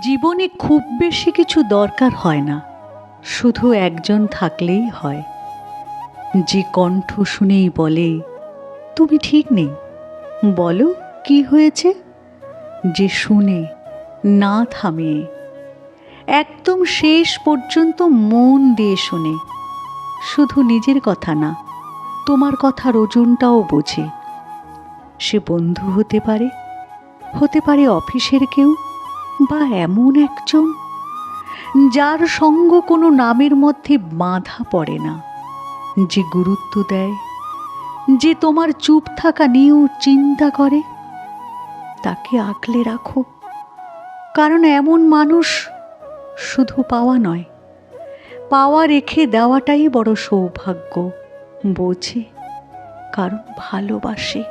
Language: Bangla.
জীবনে খুব বেশি কিছু দরকার হয় না, শুধু একজন থাকলেই হয়, যে কণ্ঠ শুনেই বলে তুমি ঠিক নেই, বলো কি হয়েছে, যে শুনে না থামে, একদম শেষ পর্যন্ত মন দিয়ে শুনে, শুধু নিজের কথা না, তোমার কথার ওজনটাও বোঝে। সে বন্ধু হতে পারে অফিসের কেউ, বা এমন একজন যার সঙ্গ কোনো নামের মধ্যে বাঁধা পড়ে না, যে গুরুত্ব দেয়, যে তোমার চুপ থাকা নিয়েও চিন্তা করে। তাকে আগলে রাখো, কারণ এমন মানুষ শুধু পাওয়া নয়, পাওয়া রেখে দেওয়াটাই বড় সৌভাগ্য। বোঝে, কারণ ভালোবাসে।